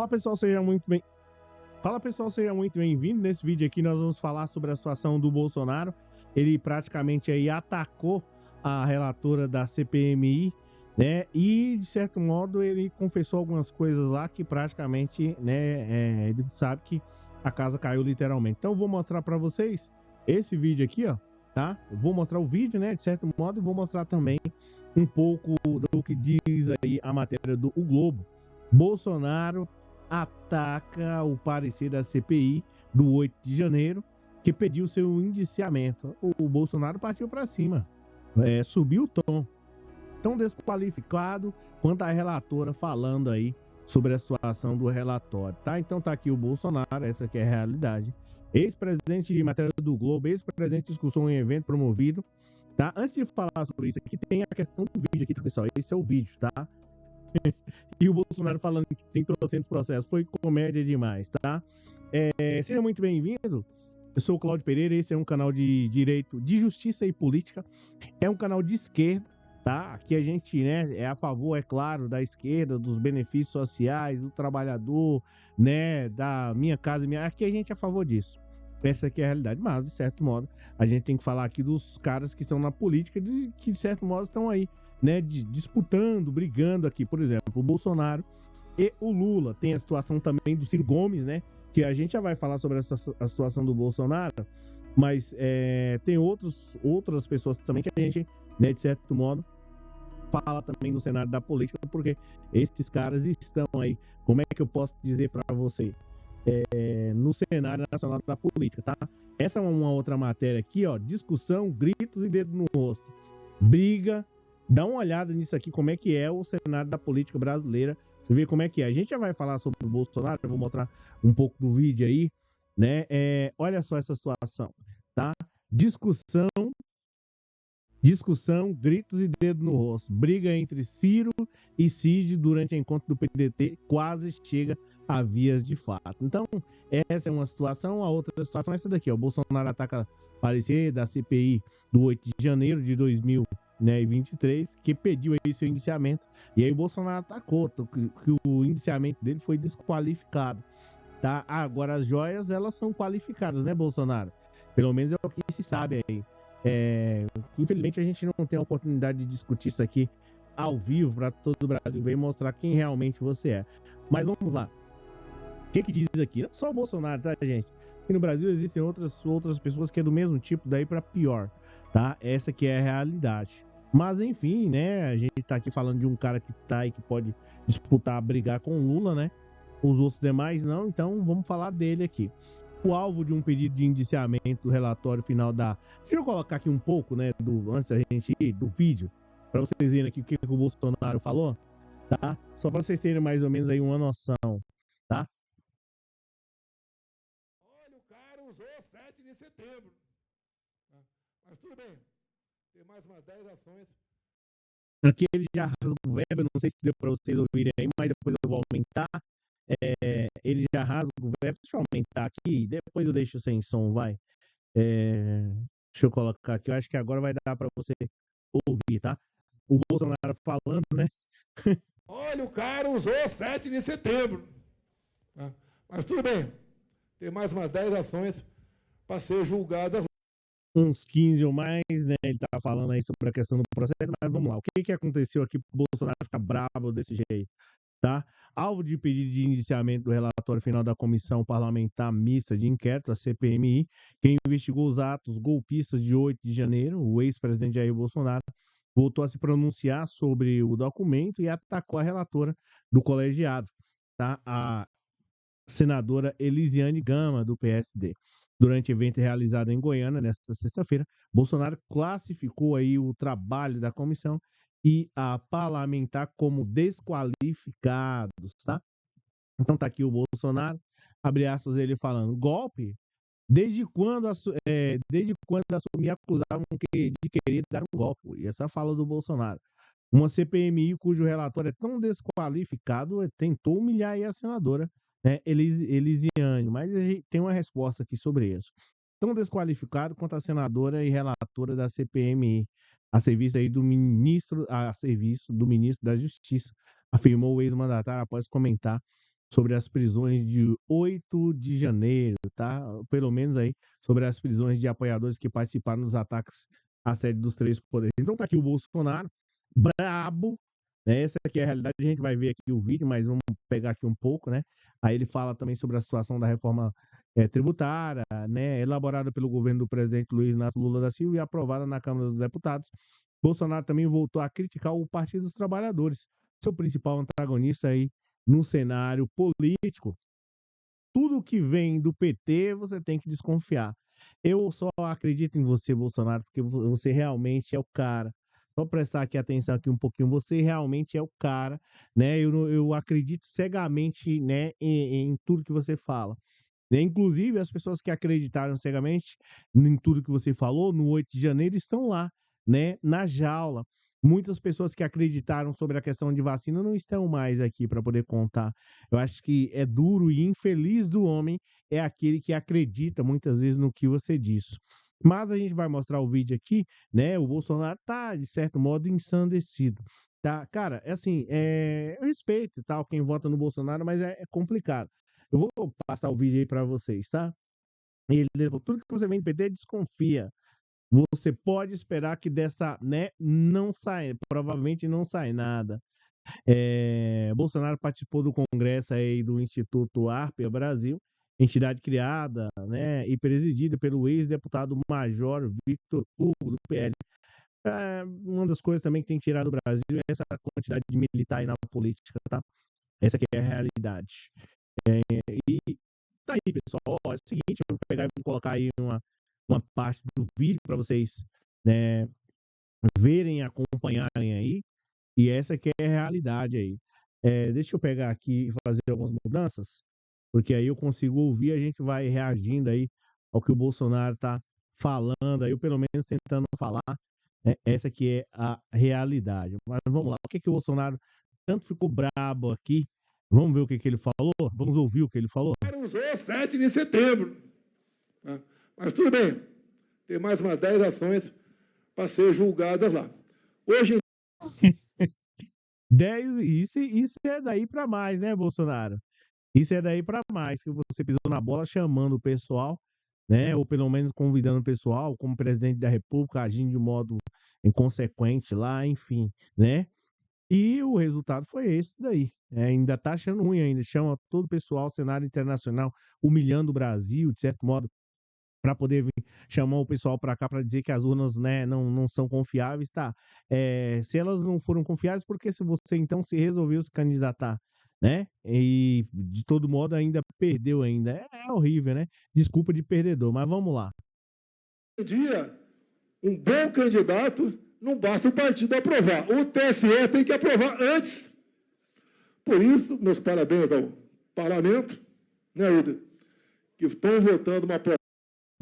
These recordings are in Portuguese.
Fala pessoal, seja muito bem. Fala pessoal, seja muito bem-vindo. Nesse vídeo aqui nós vamos falar sobre a situação do Bolsonaro. Ele praticamente aí atacou a relatora da CPMI, né? E de certo modo ele confessou algumas coisas lá que praticamente, né? Ele sabe que a casa caiu literalmente. Então eu vou mostrar para vocês esse vídeo aqui, ó, tá? Eu vou mostrar o vídeo, né? De certo modo, e vou mostrar também um pouco do que diz aí a matéria do O Globo. Bolsonaro ataca o parecer da CPI do 8 de janeiro, que pediu seu indiciamento. O Bolsonaro partiu para cima, subiu o tom, tão desqualificado quanto a relatora falando aí sobre a situação do relatório, tá? Então tá aqui o Bolsonaro, essa aqui é a realidade. Ex-presidente de matéria do Globo, ex-presidente discussão em evento promovido, tá? Antes de falar sobre isso aqui, tem a questão do vídeo aqui, tá, pessoal? Esse é o vídeo, tá? E o Bolsonaro falando que tem 300 processos. Foi comédia demais, tá? Seja muito bem-vindo. Eu sou o Cláudio Pereira, esse é um canal de direito, de justiça e política. É um canal de esquerda, tá? Aqui a gente, né, é a favor, é claro, da esquerda, dos benefícios sociais, do trabalhador, né, da minha casa, minha... Aqui a gente é a favor disso. Essa aqui é a realidade. Mas, de certo modo, a gente tem que falar aqui dos caras que estão na política, que, de certo modo, estão aí, né, disputando, brigando aqui. Por exemplo, o Bolsonaro e o Lula. Tem a situação também do Ciro Gomes, né, que a gente já vai falar sobre a situação do Bolsonaro, mas tem outras pessoas também que a gente, né, de certo modo, fala também no cenário da política, porque esses caras estão aí, como é que eu posso dizer para você, no cenário nacional da política, tá? Essa é uma outra matéria aqui, ó, discussão, gritos e dedo no rosto, briga, dá uma olhada nisso aqui, como é que é o cenário da política brasileira, você vê como é que é. A gente já vai falar sobre o Bolsonaro, eu vou mostrar um pouco do vídeo aí, né? Olha só essa situação, tá? Discussão, gritos e dedo no rosto. Briga entre Ciro e Cid durante o encontro do PDT quase chega a vias de fato. Então, essa é uma situação. A outra situação é essa daqui, ó. O Bolsonaro ataca parecer da CPI do 8 de janeiro de 2023, que pediu aí seu indiciamento. E aí o Bolsonaro atacou, que o indiciamento dele foi desqualificado. Tá? Agora, as joias, elas são qualificadas, né, Bolsonaro? Pelo menos é o que se sabe aí. Infelizmente, a gente não tem a oportunidade de discutir isso aqui ao vivo para todo o Brasil ver e mostrar quem realmente você é. Mas vamos lá. O que diz aqui? Não só o Bolsonaro, tá, gente? Aqui no Brasil existem outras pessoas que é do mesmo tipo, daí para pior, tá? Essa que é a realidade. Mas, enfim, né? A gente tá aqui falando de um cara que tá aí, que pode disputar, brigar com o Lula, né? Os outros demais não, então vamos falar dele aqui. O alvo de um pedido de indiciamento do relatório final da... Deixa eu colocar aqui um pouco, né, antes da gente ir, do vídeo, para vocês verem aqui o que o Bolsonaro falou, tá? Só para vocês terem mais ou menos aí uma noção, tá? Olha, o cara usou 7 de setembro. Mas tudo bem, tem mais umas 10 ações. Aqui ele já rasga o verbo, não sei se deu para vocês ouvirem aí, mas depois eu vou aumentar. Ele já rasga o verbo, deixa eu aumentar aqui, depois eu deixo sem som, vai. Deixa eu colocar aqui, eu acho que agora vai dar para você ouvir, tá? O Bolsonaro falando, né? Olha, o cara usou 7 de setembro. Mas tudo bem, tem mais umas 10 ações para ser julgadas. Uns 15 ou mais, né? Ele tá falando aí sobre a questão do processo, mas vamos lá. O que aconteceu aqui pro Bolsonaro ficar bravo desse jeito, tá? Alvo de pedido de indiciamento do relatório final da Comissão Parlamentar Mista de Inquérito, a CPMI, que investigou os atos golpistas de 8 de janeiro, o ex-presidente Jair Bolsonaro voltou a se pronunciar sobre o documento e atacou a relatora do colegiado, tá? A senadora Elisiane Gama, do PSD. Durante evento realizado em Goiânia, nesta sexta-feira, Bolsonaro classificou aí o trabalho da comissão e a parlamentar como desqualificados, tá? Então tá aqui o Bolsonaro, abre aspas, ele falando, golpe? Desde quando assumi acusavam de querer dar um golpe? E essa fala do Bolsonaro. Uma CPMI cujo relatório é tão desqualificado tentou humilhar aí a senadora, né, Elisiane, mas a gente tem uma resposta aqui sobre isso. Tão desqualificado quanto a senadora e relatora da CPMI, a serviço do ministro da Justiça, afirmou o ex-mandatário após comentar sobre as prisões de 8 de janeiro, tá? Pelo menos aí sobre as prisões de apoiadores que participaram dos ataques à sede dos três poderes. Então tá aqui o Bolsonaro, brabo, né? Essa aqui é a realidade, a gente vai ver aqui o vídeo, mas vamos pegar aqui um pouco, né? Aí ele fala também sobre a situação da reforma tributária, né? Elaborada pelo governo do presidente Luiz Inácio Lula da Silva e aprovada na Câmara dos Deputados. Bolsonaro também voltou a criticar o Partido dos Trabalhadores, seu principal antagonista aí no cenário político. Tudo que vem do PT, você tem que desconfiar. Eu só acredito em você, Bolsonaro, porque você realmente é o cara. Só prestar aqui atenção aqui um pouquinho, você realmente é o cara, né? Eu acredito cegamente, né, em tudo que você fala. Né? Inclusive, as pessoas que acreditaram cegamente em tudo que você falou, no 8 de janeiro, estão lá, né, na jaula. Muitas pessoas que acreditaram sobre a questão de vacina não estão mais aqui para poder contar. Eu acho que é duro e infeliz do homem é aquele que acredita muitas vezes no que você diz. Mas a gente vai mostrar o vídeo aqui, né? O Bolsonaro tá, de certo modo, ensandecido. Tá, cara, é assim, eu respeito tal quem vota no Bolsonaro, mas é complicado. Eu vou passar o vídeo aí para vocês, tá? Ele levou tudo que você vem do PT, desconfia. Você pode esperar que dessa, né, não sai, provavelmente não sai nada. Bolsonaro participou do congresso aí do Instituto Arpia Brasil, entidade criada, né, e presidida pelo ex-deputado Major Victor Hugo, do PL. Uma das coisas também que tem tirado o Brasil é essa quantidade de militar aí na política, tá? Essa aqui é a realidade. E tá aí, pessoal. Ó, é o seguinte, eu vou pegar e colocar aí uma parte do vídeo para vocês, né, verem, acompanharem aí. E essa aqui é a realidade aí. Deixa eu pegar aqui e fazer algumas mudanças, porque aí eu consigo ouvir, a gente vai reagindo aí ao que o Bolsonaro tá falando, aí eu pelo menos tentando falar. Essa aqui é a realidade. Mas vamos lá. O que o Bolsonaro tanto ficou brabo aqui? Vamos ver o que ele falou? Vamos ouvir o que ele falou? Usou 7 de setembro. Tá? Mas tudo bem. Tem mais umas 10 ações para ser julgadas lá. Hoje 10, isso é daí para mais, né, Bolsonaro? Isso é daí para mais, que você pisou na bola chamando o pessoal, né, ou pelo menos convidando o pessoal, como presidente da República, agindo de modo inconsequente lá, enfim, né? E o resultado foi esse daí. Ainda tá achando ruim ainda, chama todo o pessoal, cenário internacional, humilhando o Brasil, de certo modo, para poder chamar o pessoal para cá para dizer que as urnas, né, não são confiáveis, tá? Se elas não foram confiáveis, por que se você então se resolveu se candidatar, né? E de todo modo ainda perdeu ainda. É horrível, né? Desculpa de perdedor, mas vamos lá. em dia, um bom candidato não basta o partido aprovar. O TSE tem que aprovar antes. Por isso, meus parabéns ao parlamento, né, Uda, que estão votando uma proposta.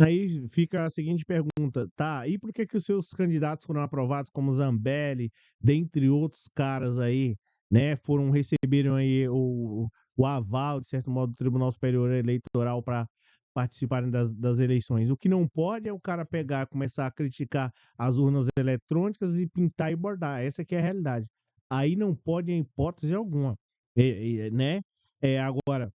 Aí fica a seguinte pergunta, tá? E por que os seus candidatos foram aprovados, como Zambelli, dentre outros caras aí, né? Receberam aí o aval, de certo modo, do Tribunal Superior Eleitoral para participarem das eleições. O que não pode é o cara pegar, começar a criticar as urnas eletrônicas e pintar e bordar. Essa que é a realidade. Aí não pode em hipótese alguma, né? Agora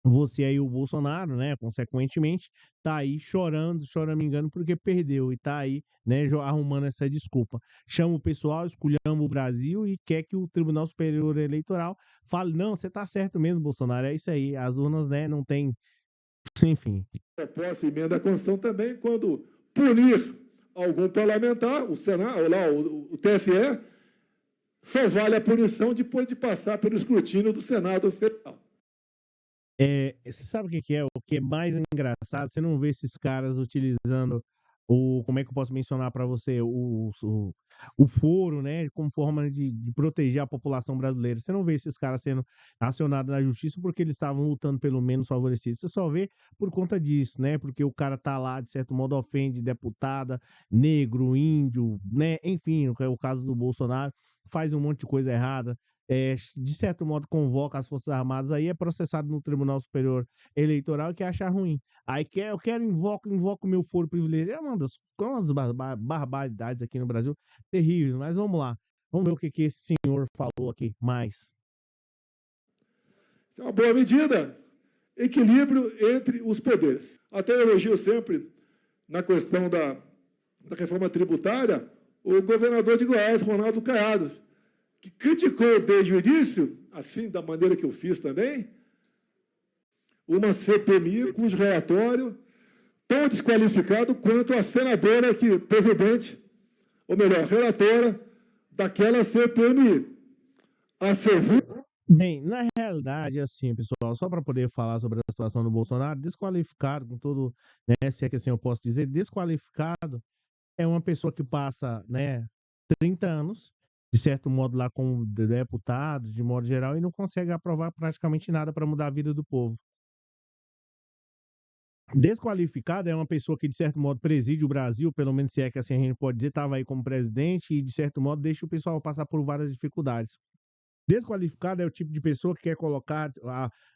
você aí, o Bolsonaro, né, consequentemente, tá aí chorando, choramingando porque perdeu e tá aí, né, arrumando essa desculpa. Chama o pessoal, esculhamba o Brasil e quer que o Tribunal Superior Eleitoral fale, não, você tá certo mesmo, Bolsonaro, é isso aí, as urnas, né, não tem, enfim. Proposta emenda à Constituição também, quando punir algum parlamentar, o Senado, lá, o TSE, só vale a punição depois de passar pelo escrutínio do Senado Federal. Você sabe o que é? O que é mais engraçado? Você não vê esses caras utilizando como é que eu posso mencionar para você? O foro, né? Como forma de proteger a população brasileira. Você não vê esses caras sendo acionados na justiça porque eles estavam lutando pelo menos favorecido. Você só vê por conta disso, né? Porque o cara tá lá, de certo modo, ofende deputada, negro, índio, né? Enfim, o caso do Bolsonaro, faz um monte de coisa errada. De certo modo, convoca as Forças Armadas, aí é processado no Tribunal Superior Eleitoral e quer achar ruim. Aí invoco o meu foro privilegiado. É uma das barbaridades aqui no Brasil, terrível. Mas vamos lá. Vamos ver o que esse senhor falou aqui mais. É uma boa medida. Equilíbrio entre os poderes. Até eu elogio sempre, na questão da reforma tributária, o governador de Goiás, Ronaldo Caiado, que criticou desde o início, assim, da maneira que eu fiz também, uma CPMI cujo relatório tão desqualificado quanto a senadora presidente, ou melhor, relatora daquela CPMI. A servir... Bem, na realidade, assim, pessoal, só para poder falar sobre a situação do Bolsonaro, desqualificado, com todo, né, se é que assim eu posso dizer, desqualificado é uma pessoa que passa, né, 30 anos, de certo modo, lá como deputado, de modo geral, e não consegue aprovar praticamente nada para mudar a vida do povo. Desqualificado é uma pessoa que, de certo modo, preside o Brasil, pelo menos se é que assim a gente pode dizer, estava aí como presidente e, de certo modo, deixa o pessoal passar por várias dificuldades. Desqualificado é o tipo de pessoa que quer colocar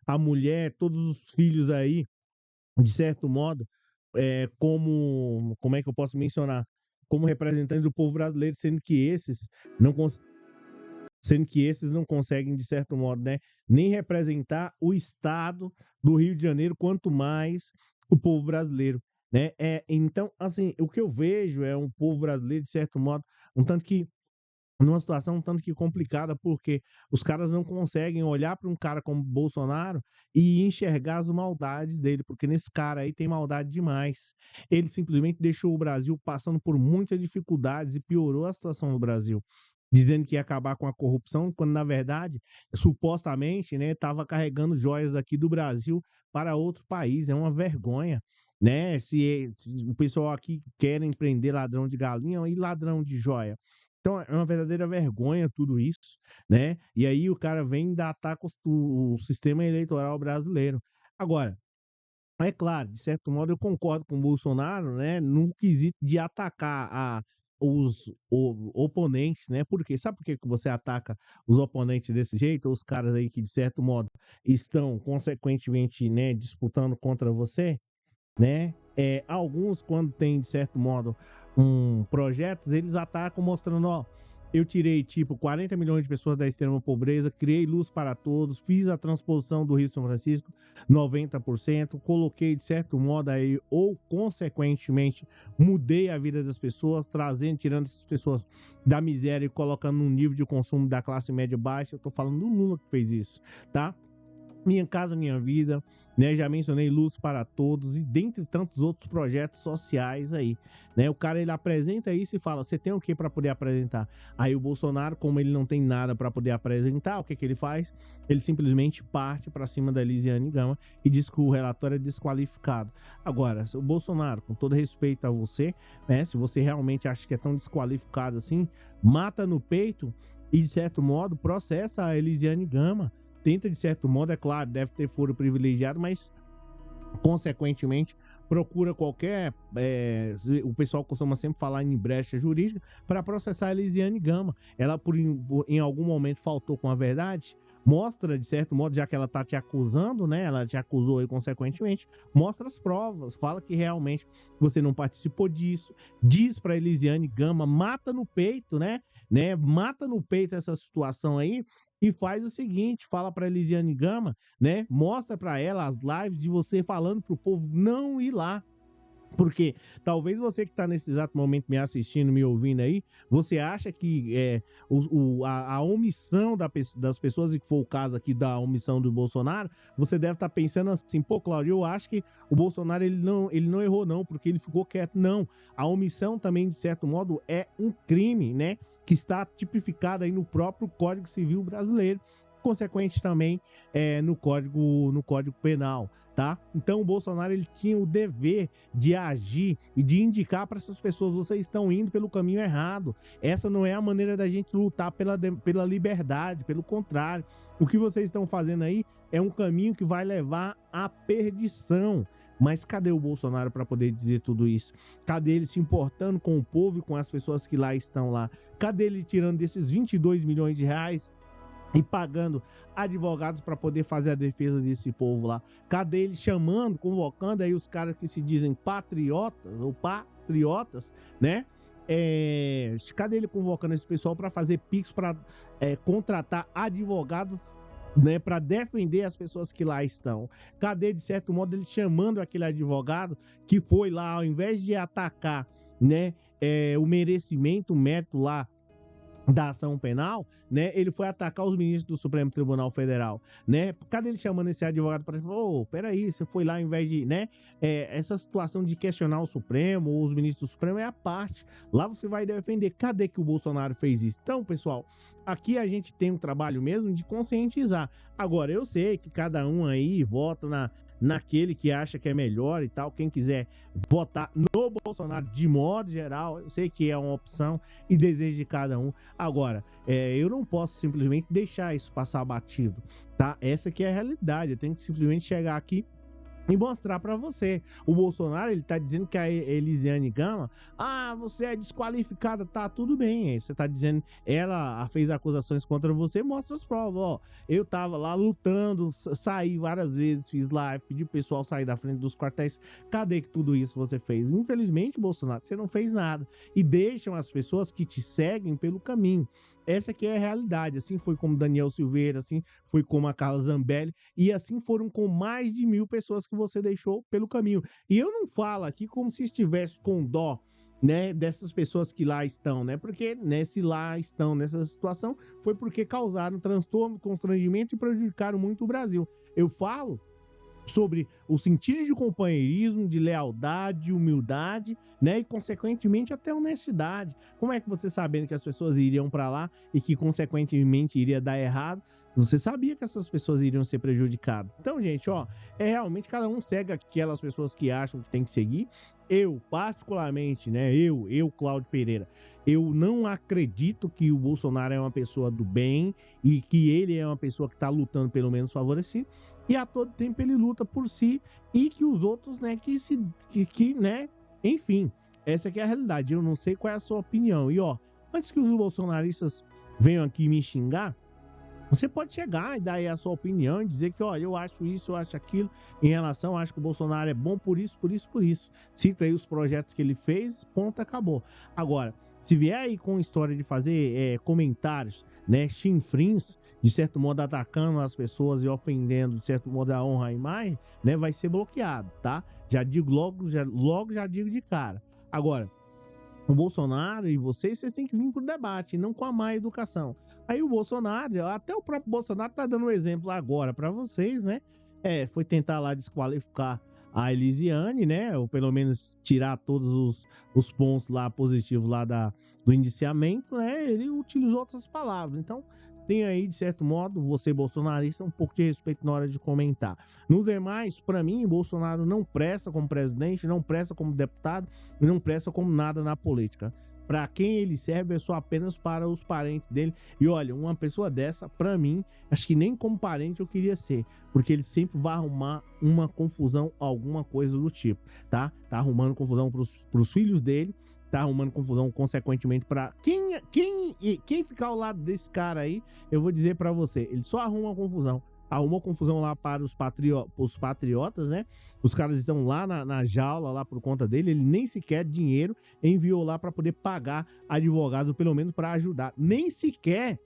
a mulher, todos os filhos aí, de certo modo, como é que eu posso mencionar? Como representantes do povo brasileiro, sendo que esses não conseguem, de certo modo, né, nem representar o estado do Rio de Janeiro, quanto mais o povo brasileiro, né? Então, assim, o que eu vejo é um povo brasileiro, de certo modo, numa situação um tanto que complicada, porque os caras não conseguem olhar para um cara como Bolsonaro e enxergar as maldades dele, porque nesse cara aí tem maldade demais. Ele simplesmente deixou o Brasil passando por muitas dificuldades e piorou a situação do Brasil, dizendo que ia acabar com a corrupção, quando na verdade, supostamente, né, estava carregando joias daqui do Brasil para outro país. É uma vergonha, né? Se o pessoal aqui quer empreender ladrão de galinha e ladrão de joia. Então é uma verdadeira vergonha tudo isso, né? E aí o cara vem e dá ataque o sistema eleitoral brasileiro. Agora, é claro, de certo modo eu concordo com o Bolsonaro, né, no quesito de atacar os oponentes, né? Porque sabe por que você ataca os oponentes desse jeito? Os caras aí que, de certo modo, estão consequentemente, né, disputando contra você, né? Alguns, quando tem, de certo modo, projetos, eles atacam mostrando, ó, eu tirei, tipo, 40 milhões de pessoas da extrema pobreza, criei luz para todos, fiz a transposição do Rio São Francisco, 90%, coloquei, de certo modo, aí, ou, consequentemente, mudei a vida das pessoas, tirando essas pessoas da miséria e colocando num nível de consumo da classe média baixa. Eu tô falando do Lula que fez isso, tá? Minha Casa Minha Vida, né? Já mencionei Luz para Todos e dentre tantos outros projetos sociais aí, né? O cara, ele apresenta isso e fala, você tem o que para poder apresentar? Aí o Bolsonaro, como ele não tem nada para poder apresentar, o que ele faz? Ele simplesmente parte para cima da Elisiane Gama e diz que o relatório é desqualificado. Agora, o Bolsonaro, com todo respeito a você, né? Se você realmente acha que é tão desqualificado assim, mata no peito e, de certo modo, processa a Elisiane Gama. Tenta, de certo modo, é claro, deve ter foro privilegiado, mas, consequentemente, procura qualquer... o pessoal costuma sempre falar em brecha jurídica para processar a Elisiane Gama. Ela, em algum momento, faltou com a verdade, mostra, de certo modo, já que ela está te acusando, né? Ela te acusou e, consequentemente, mostra as provas, fala que realmente você não participou disso, diz para Elisiane Gama, mata no peito, né? Mata no peito essa situação aí, e faz o seguinte, fala para Elisiane Gama, né? Mostra para ela as lives de você falando pro povo não ir lá. Porque talvez você que está nesse exato momento me assistindo, me ouvindo aí, você acha que a omissão das pessoas, e que foi o caso aqui da omissão do Bolsonaro, você deve estar pensando assim, pô, Cláudio, eu acho que o Bolsonaro ele não errou não, porque ele ficou quieto. Não, a omissão também, de certo modo, é um crime, né? Que está tipificado aí no próprio Código Civil brasileiro, consequente também no Código Penal, tá? Então o Bolsonaro, ele tinha o dever de agir e de indicar para essas pessoas, vocês estão indo pelo caminho errado, essa não é a maneira da gente lutar pela liberdade, pelo contrário, o que vocês estão fazendo aí é um caminho que vai levar à perdição. Mas cadê o Bolsonaro para poder dizer tudo isso? Cadê ele se importando com o povo e com as pessoas que lá estão lá? Cadê ele tirando desses 22 milhões de reais e pagando advogados para poder fazer a defesa desse povo lá? Cadê ele chamando, convocando aí os caras que se dizem patriotas, né? Cadê ele convocando esse pessoal para fazer pix, para contratar advogados né, para defender as pessoas que lá estão. Cadê, de certo modo, ele chamando aquele advogado que foi lá, ao invés de atacar, né, o merecimento, o mérito lá da ação penal, né? Ele foi atacar os ministros do Supremo Tribunal Federal, né? Cadê ele chamando esse advogado para falar, ô, peraí, você foi lá ao invés de, né? Essa situação de questionar o Supremo ou os ministros do Supremo é a parte. Lá você vai defender. Cadê que o Bolsonaro fez isso? Então, pessoal, aqui a gente tem um trabalho mesmo de conscientizar. Agora, eu sei que cada um aí vota naquele que acha que é melhor e tal. Quem quiser votar no Bolsonaro de modo geral, eu sei que é uma opção e desejo de cada um. Agora, eu não posso simplesmente deixar isso passar batido, tá? Essa que é a realidade. Eu tenho que simplesmente chegar aqui e mostrar para você. O Bolsonaro, ele tá dizendo que a Elisiane Gama, você é desqualificada, tá tudo bem. Você tá dizendo, ela fez acusações contra você, mostra as provas, ó. Eu tava lá lutando, saí várias vezes, fiz live, pedi pro pessoal sair da frente dos quartéis. Cadê que tudo isso você fez? Infelizmente, Bolsonaro, você não fez nada. E deixam as pessoas que te seguem pelo caminho. Essa aqui é a realidade. Assim foi como Daniel Silveira, assim foi como a Carla Zambelli, e assim foram com mais de 1.000 pessoas que você deixou pelo caminho. E eu não falo aqui como se estivesse com dó, né, dessas pessoas que lá estão, né? Porque, né, se lá estão nessa situação, foi porque causaram transtorno, constrangimento e prejudicaram muito o Brasil. Eu falo sobre o sentido de companheirismo, de lealdade, de humildade, né, e consequentemente até honestidade. Como é que você, sabendo que as pessoas iriam para lá e que consequentemente iria dar errado, você sabia que essas pessoas iriam ser prejudicadas? Então, gente, ó, realmente cada um segue aquelas pessoas que acham que tem que seguir. Eu, particularmente, né, eu, Cláudio Pereira, eu não acredito que o Bolsonaro é uma pessoa do bem e que ele é uma pessoa que está lutando pelo menos favorecido. E a todo tempo ele luta por si e que os outros, né, né, enfim, essa aqui é a realidade. Eu não sei qual é a sua opinião. E ó, antes que os bolsonaristas venham aqui me xingar, você pode chegar e dar aí a sua opinião e dizer que, ó, eu acho isso, eu acho aquilo, em relação, acho que o Bolsonaro é bom por isso, por isso, por isso. Cita aí os projetos que ele fez, ponto, acabou. Agora, se vier aí com história de fazer comentários, né, chinfrins, de certo modo atacando as pessoas e ofendendo, de certo modo, a honra e a imagem, né, vai ser bloqueado, tá? Já digo logo já digo de cara. Agora, o Bolsonaro e vocês têm que vir pro debate, não com a má educação. Aí o Bolsonaro, até o próprio Bolsonaro tá dando um exemplo agora para vocês, né? Foi tentar lá desqualificar a Elisiane, né? Ou pelo menos tirar todos os pontos lá positivos lá do indiciamento, né? Ele utilizou outras palavras. Então, tem aí, de certo modo, você bolsonarista, um pouco de respeito na hora de comentar. No demais, para mim, Bolsonaro não presta como presidente, não presta como deputado e não presta como nada na política. Para quem ele serve é só apenas para os parentes dele. E olha, uma pessoa dessa, para mim, acho que nem como parente eu queria ser, porque ele sempre vai arrumar uma confusão, alguma coisa do tipo, tá? Tá arrumando confusão pros filhos dele, tá arrumando confusão, consequentemente, para quem ficar ao lado desse cara aí, eu vou dizer para você, ele só arruma confusão. Arrumou confusão lá para os patriotas, né? Os caras estão lá na jaula, lá por conta dele. Ele nem sequer dinheiro enviou lá para poder pagar advogado, pelo menos para ajudar. Nem sequer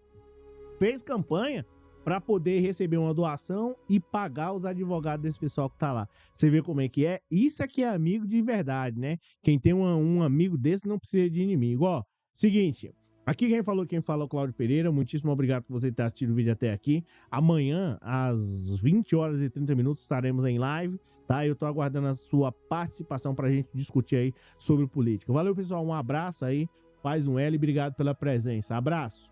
fez campanha para poder receber uma doação e pagar os advogados desse pessoal que tá lá. Você vê como é que é? Isso aqui é amigo de verdade, né? Quem tem um amigo desse não precisa de inimigo. Ó, seguinte, aqui quem fala é o Cláudio Pereira. Muitíssimo obrigado por você ter assistido o vídeo até aqui. Amanhã, às 20 horas e 30 minutos, estaremos em live, tá? Eu tô aguardando a sua participação pra gente discutir aí sobre política. Valeu, pessoal. Um abraço aí. Faz um L e obrigado pela presença. Abraço.